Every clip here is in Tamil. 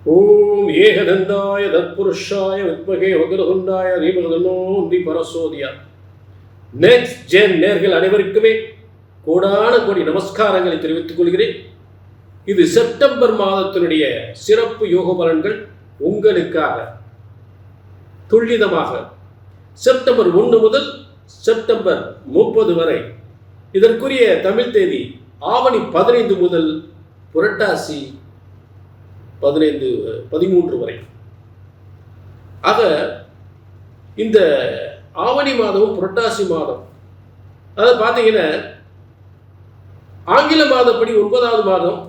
ஓம் ஏகதந்தாய தத்புருஷாய வித்மகே வக்ரதுண்டாய தீபகதன்னோந்தி பரசோதியா. நெக்ஸ்ட் ஜென் நேர்கள் அனைவருக்குமே கோடான கோடி நமஸ்காரங்களை தெரிவித்துக் கொள்கிறேன். இது செப்டம்பர் மாதத்தினுடைய சிறப்பு யோக பலன்கள் உங்களுக்காக துல்லிதமாக செப்டம்பர் 1 முதல் செப்டம்பர் 30 வரை. இதற்குரிய தமிழ் தேதி ஆவணி 15 முதல் புரட்டாசி 13 வரை. ஆக இந்த ஆவணி மாதமும் புரட்டாசி மாதம், அதாவது பார்த்தீங்கன்னா ஆங்கில மாதப்படி 9வது மாதம்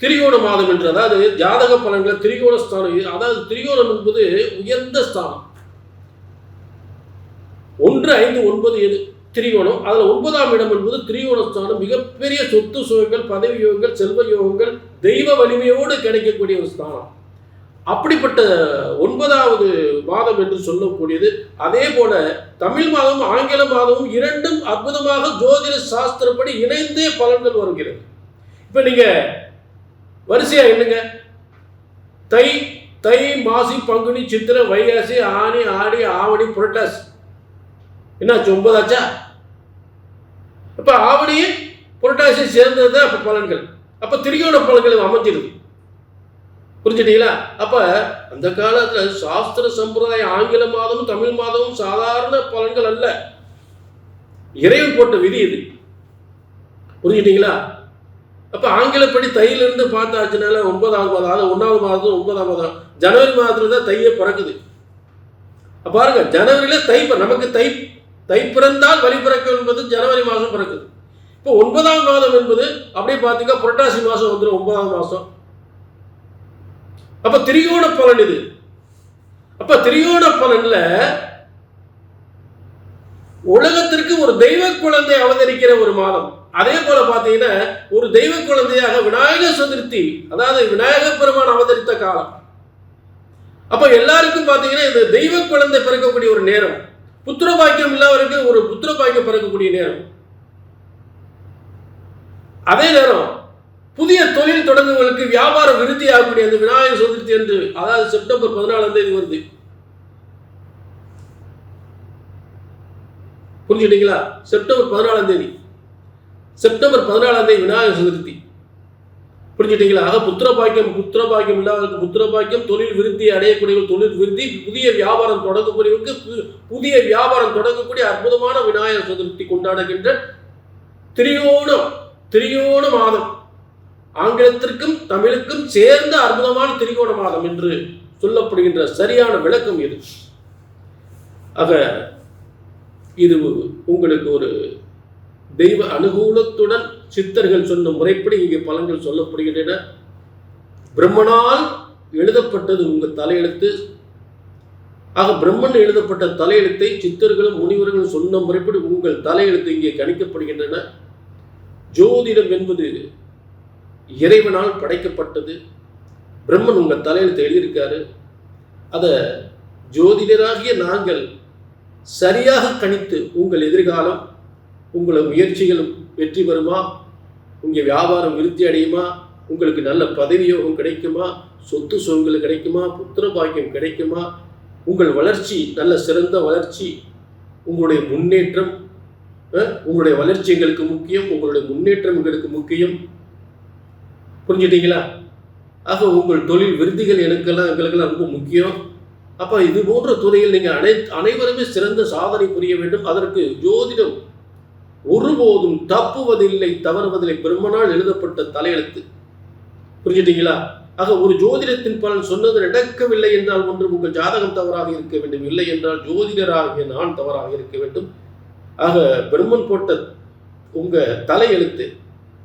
திரிகோண மாதம் என்று, அதாவது ஜாதக பலன்கள் திரிகோண ஸ்தானம். அதாவது திரிகோணம் என்பது உயர்ந்த ஸ்தானம். 1, 5, 9, 7 திரிகோணம். அதில் 9ஆம் இடம் என்பது திரிகோண ஸ்தானம். மிகப்பெரிய சொத்து சுகங்கள், பதவி யோகங்கள், செல்வ யோகங்கள், தெய்வ வலிமையோடு கிடைக்கக்கூடிய ஒரு ஸ்தானம். அப்படிப்பட்ட 9வது மாதம் என்று சொல்லக்கூடியது. அதே போல தமிழ் மாதமும் ஆங்கில மாதமும் இரண்டும் அற்புதமாக ஜோதிட சாஸ்திரப்படி இணைந்தே பலன்கள் வருகிறது. இப்போ நீங்க வரிசையா என்னங்க, தை மாசி பங்குனி சித்திரை வைகாசி ஆனி ஆடி ஆவணி புரட்டாசி, என்னாச்சு 9 ஆச்சா? அப்ப ஆவணியே புரட்டாசி சேர்ந்தது தான் அப்ப பலன்கள். அப்ப திரிகோண பலன்கள் அமைஞ்சிருது. புரிஞ்சுட்டீங்களா? அப்ப அந்த காலத்துல சாஸ்திர சம்பிரதாயம் ஆங்கில மாதமும் தமிழ் மாதமும் சாதாரண பலன்கள் அல்ல, இறைவன் போட்ட விதி இது. புரிஞ்சுட்டீங்களா? அப்ப ஆங்கிலப்படி தையிலிருந்து பார்த்தாச்சுனால 9வது மாதம், அதாவது 1வது மாதம் 9ஆம் மாதம் ஜனவரி மாதத்துல தான் தையே பிறக்குது. பாருங்க, ஜனவரியில தை, நமக்கு தை பிறந்தால் வழி பிறக்கும் என்பது ஜனவரி மாதம் பிறக்குது. இப்போ 9ஆம் மாதம் என்பது அப்படியே பார்த்தீங்கன்னா புரட்டாசி மாதம் வந்துடும், 9ஆம் மாதம். அப்ப திரிகோண பலன் இது. அப்ப திரிகோண பலன்ல உலகத்திற்கு ஒரு தெய்வ குழந்தை அவதரிக்கிற ஒரு மாதம். அதே போல பார்த்தீங்கன்னா ஒரு தெய்வ குழந்தையாக விநாயகர் சதுர்த்தி, அதாவது விநாயகர் பெருமான் அவதரித்த காலம். அப்ப எல்லாருக்கும் பார்த்தீங்கன்னா இந்த தெய்வ குழந்தை பிறக்கக்கூடிய ஒரு நேரம். புத்திர பாக்கியம் இல்லாதவருக்கு ஒரு புத்திர பாக்கியம் பிறக்கக்கூடிய நேரம். அதே நேரம் புதிய தொழில் தொடங்குவதற்கு வியாபார விருத்தி ஆகக்கூடிய அந்த விநாயகர் சதுர்த்தி என்று, அதாவது செப்டம்பர் 14ஆம் தேதி வருது. புரிஞ்சுட்டீங்களா? செப்டம்பர் 14ஆம் தேதி விநாயகர் சதுர்த்தி. புரிஞ்சுட்டீங்களா? ஆக புத்திர பாக்கியம் இல்லாதவருக்கு புத்திர பாக்கியம், தொழில் விருத்தி அடையக்கூடியவர்கள் தொழில் விருத்தி, புதிய வியாபாரம் தொடங்கக்கூடியவருக்கு புதிய வியாபாரம் தொடங்கக்கூடிய அற்புதமான விநாயகர் சதுர்த்தி கொண்டாடுகின்ற திரிகோண மாதம். ஆங்கிலத்திற்கும் தமிழுக்கும் சேர்ந்த அற்புதமான திரிகோண மாதம் என்று சொல்லப்படுகின்ற சரியான விளக்கம் இது. ஆக இது உங்களுக்கு ஒரு தெய்வ அனுகூலத்துடன் சித்தர்கள் சொன்ன முறைப்படி இங்கே பலன்கள் சொல்லப்படுகின்றன. பிரம்மனால் எழுதப்பட்டது உங்கள் தலையெழுத்து. ஆக பிரம்மன் எழுதப்பட்ட தலையெழுத்தை சித்தர்களும் முனிவர்களும் சொன்ன முறைப்படி உங்கள் தலையெழுத்து இங்கே கணிக்கப்படுகின்றன. ஜோதிடம் என்பது இறைவனால் படைக்கப்பட்டது. பிரம்மன் உங்கள் தலையெழுத்தை எழுதியிருக்காரு. அதை ஜோதிடராகிய நாங்கள் சரியாக கணித்து உங்கள் எதிர்காலம், உங்களை முயற்சிகளும் வெற்றி பெறுமா, உங்கள் வியாபாரம் விருத்தி அடையுமா, உங்களுக்கு நல்ல பதவி யோகம் கிடைக்குமா, சொத்து சுகங்கள் கிடைக்குமா, புத்திர பாக்கியம் கிடைக்குமா, உங்கள் வளர்ச்சி நல்ல சிறந்த வளர்ச்சி, உங்களுடைய முன்னேற்றம், உங்களுடைய வளர்ச்சி எங்களுக்கு முக்கியம், உங்களுடைய முன்னேற்றம் எங்களுக்கு முக்கியம். புரிஞ்சுட்டீங்களா? ஆக உங்கள் தொழில் விருத்திகள் எங்களுக்கெல்லாம் ரொம்ப முக்கியம். அப்போ இது போன்ற துறையில் நீங்கள் அனைவருமே சிறந்த சாதனை புரிய வேண்டும். அதற்கு ஜோதிடம் ஒருபோதும் தப்புவதில்லை, தவறுவதில்லை. பிரம்மனால் எழுதப்பட்ட தலையெழுத்து. புரிஞ்சுட்டீங்களா? ஆக ஒரு ஜோதிடத்தின் பலன் சொன்னது நடக்கவில்லை என்றால் ஒன்று உங்கள் ஜாதகம் தவறாக இருக்க வேண்டும், இல்லை என்றால் ஜோதிடராகிய நான் தவறாக இருக்க வேண்டும். ஆக பிரம்மன் போட்ட உங்க தலையெழுத்து,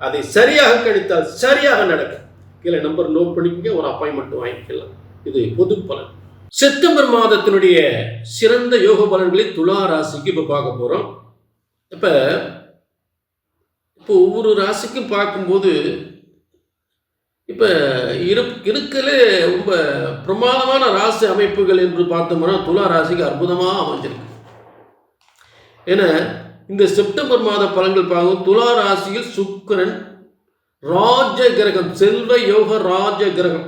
அதை சரியாக கணித்தால் சரியாக நடக்கும். கீழே நம்பர் நோட் பண்ணிக்கங்க, ஒரு அப்பாயின்மெண்ட் வாங்கிக்கலாம். இது பொது பலன். செப்டம்பர் மாதத்தினுடைய சிறந்த யோக பலன்களை துலா ராசிக்கு இப்போ பார்க்க போறோம். இப்போ ஒவ்வொரு ராசிக்கும் பார்க்கும்போது இப்போ இருக்கல ரொம்ப பிரமாதமான ராசி அமைப்புகள் என்று பார்த்தோம்னா துலா ராசிக்கு அற்புதமாக அமைஞ்சிருக்கு. ஏன்னா இந்த செப்டம்பர் மாத பலன்கள் பார்க்கும். துலா ராசியில் சுக்கிரன் ராஜ கிரகம், செல்வ யோக ராஜ கிரகம்.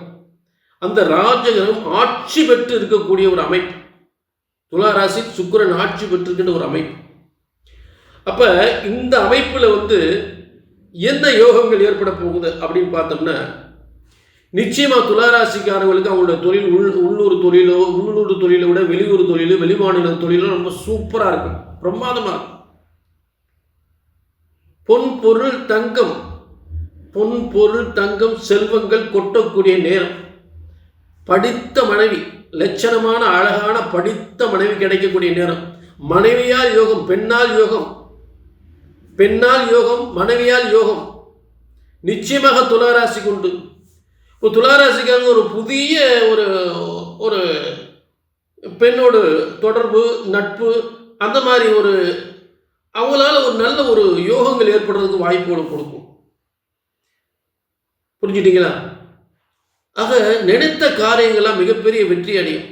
அந்த ராஜகிரகம் ஆட்சி பெற்று இருக்கக்கூடிய ஒரு அமைப்பு. துலா ராசி சுக்கிரன் ஆட்சி பெற்றிருக்கின்ற ஒரு அமைப்பு. அப்ப இந்த அமைப்புல என்ன யோகங்கள் ஏற்பட போகுது அப்படின்னு பார்த்தோம்னா, நிச்சயமா துளாராசிக்காரர்களுக்கு அவங்களோட தொழில் உள்ளூர் தொழிலை விட வெளியூர் தொழில், வெளிமாநில தொழிலும் ரொம்ப சூப்பரா இருக்கும், பிரமாதமா இருக்கும். பொன் பொருள் தங்கம் செல்வங்கள் கொட்டக்கூடிய நேரம். படித்த மனைவி, லட்சணமான அழகான படித்த மனைவி கிடைக்கக்கூடிய நேரம். மனைவியால் யோகம், பெண்ணால் யோகம், மனைவியால் யோகம் நிச்சயமாக துளாராசிக்கு உண்டு. இப்போ துளாராசிக்காரங்க ஒரு புதிய ஒரு பெண்ணோடு தொடர்பு, நட்பு, அந்த மாதிரி அவங்களால ஒரு நல்ல ஒரு யோகங்கள் ஏற்படுறதுக்கு வாய்ப்புகளை கொடுக்கும். புரிஞ்சுட்டீங்களா? ஆக நினைத்த காரியங்கள்லாம் மிகப்பெரிய வெற்றி அடையும்.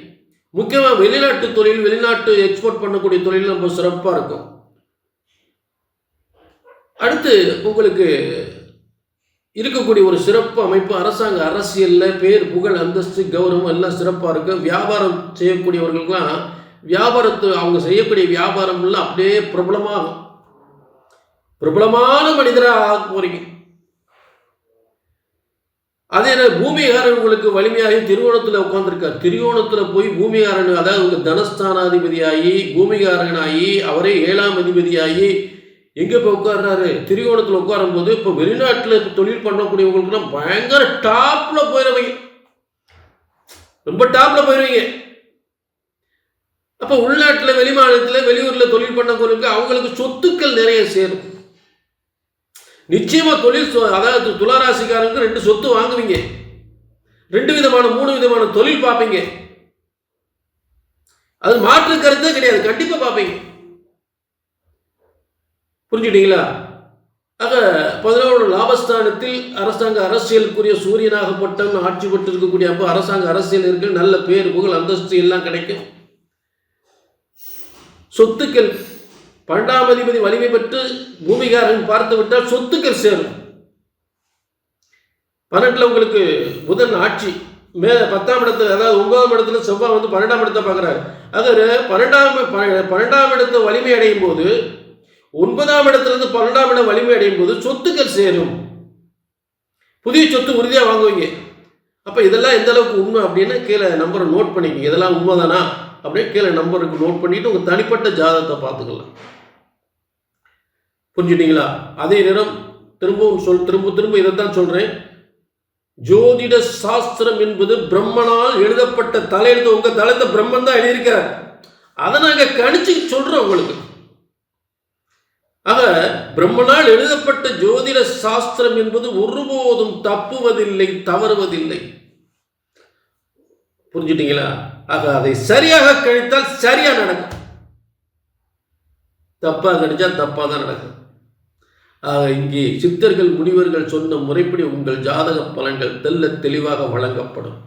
முக்கியமாக வெளிநாட்டு தொழில், வெளிநாட்டு எக்ஸ்போர்ட் பண்ணக்கூடிய தொழில் ரொம்ப சிறப்பாக இருக்கும். அடுத்து உங்களுக்கு இருக்கக்கூடிய ஒரு சிறப்பு அமைப்பு, அரசாங்க அரசியலில் பேர், புகழ், அந்தஸ்து, கௌரவம் எல்லாம் சிறப்பாக இருக்கும். வியாபாரம் செய்யக்கூடியவர்களுக்கெல்லாம் அவங்க செய்யக்கூடிய வியாபாரம்லாம் அப்படியே பிரபலமான மனிதராக ஆக போறீங்க. அதே பூமிகாரன் உங்களுக்கு வலிமையாகி திருவோணத்தில் உட்கார்ந்துருக்கார். திருவோணத்தில் போய் பூமிகாரன், அதாவது உங்க தனஸ்தானாதிபதியாகி பூமிகாரனாகி அவரே 7ஆம் அதிபதியாகி எங்கே போய் உட்கார்றாரு? திரிகோணத்தில் உட்காரும் போது இப்போ வெளிநாட்டில் இப்போ தொழில் பண்ணக்கூடியவங்களுக்குலாம் பயங்கர டாப்பில் போயிடுவீங்க, ரொம்ப டாப்பில் போயிடுவீங்க. அப்போ உள்நாட்டில், வெளிமாநிலத்தில், வெளியூரில் தொழில் பண்ணக்கூடியவங்க அவங்களுக்கு சொத்துக்கள் நிறைய சேரும். நிச்சயமாக தொழில், அதாவது துளாராசிக்காரங்க 2 சொத்து வாங்குவீங்க, 2 விதமான 3 விதமான தொழில் பார்ப்பீங்க. அது மாற்று கருத்தே கிடையாது, கண்டிப்பாக பார்ப்பீங்க. புரிஞ்சுட்டீங்களா? ஆக 11 லாபஸ்தானத்தில் அரசாங்க அரசியலுக்குரிய சூரியனாகப்பட்டவன் ஆட்சி பெற்று இருக்கக்கூடிய அப்போ அரசாங்க அரசியல் நல்ல பேர், புகழ், அந்தஸ்து எல்லாம் கிடைக்கும். சொத்துக்கள் 12ஆம் அதிபதி வலிமை பெற்று பூமிகாரன் பார்த்து விட்டால் சொத்துக்கள் சேரும். 12ல் உங்களுக்கு புதன் ஆட்சி, 10ஆம் இடத்துல, அதாவது 9ஆம் இடத்துல செவ்வாய் 12ஆம் இடத்தை பார்க்குறாரு. அது 12ஆம் இடத்தை வலிமை அடையும் போது 9ஆம் இடத்திலிருந்து 12ஆம் இடம் வலிமை அடையும் போது சொத்துக்கள் சேரும். புதிய சொத்து உறுதியாக வாங்குவீங்க. அப்போ இதெல்லாம் எந்த அளவுக்கு உண்மை அப்படின்னு கீழே நம்பரை நோட் பண்ணிக்கோங்க. இதெல்லாம் உண்மைதானா அப்படின்னு கீழே நம்பருக்கு நோட் பண்ணிட்டு உங்கள் தனிப்பட்ட ஜாதகத்தை பார்த்துக்கலாம். புரிஞ்சுட்டீங்களா? அதே நேரம் திரும்ப இதைத்தான் சொல்றேன். ஜோதிட சாஸ்திரம் என்பது பிரம்மனால் எழுதப்பட்ட தலையெழுத்து. உங்க தலைத்தை பிரம்மன் தான் எழுதியிருக்கிறார். அதை நாங்கள் கணிச்சு சொல்றோம் உங்களுக்கு. ஆக பிரம்மனால் எழுதப்பட்ட ஜோதிட சாஸ்திரம் என்பது ஒருபோதும் தப்புவதில்லை, தவறுவதில்லை. புரிஞ்சுட்டீங்களா? ஆக அதை சரியாக கணித்தால் சரியா நடக்கும், தப்பா கணிச்சா தப்பா தான் நடக்கும். ஆக இங்கே சித்தர்கள் முனிவர்கள் சொன்ன முறைப்படி உங்கள் ஜாதக பலன்கள் தெல்ல தெளிவாக வழங்கப்படும்.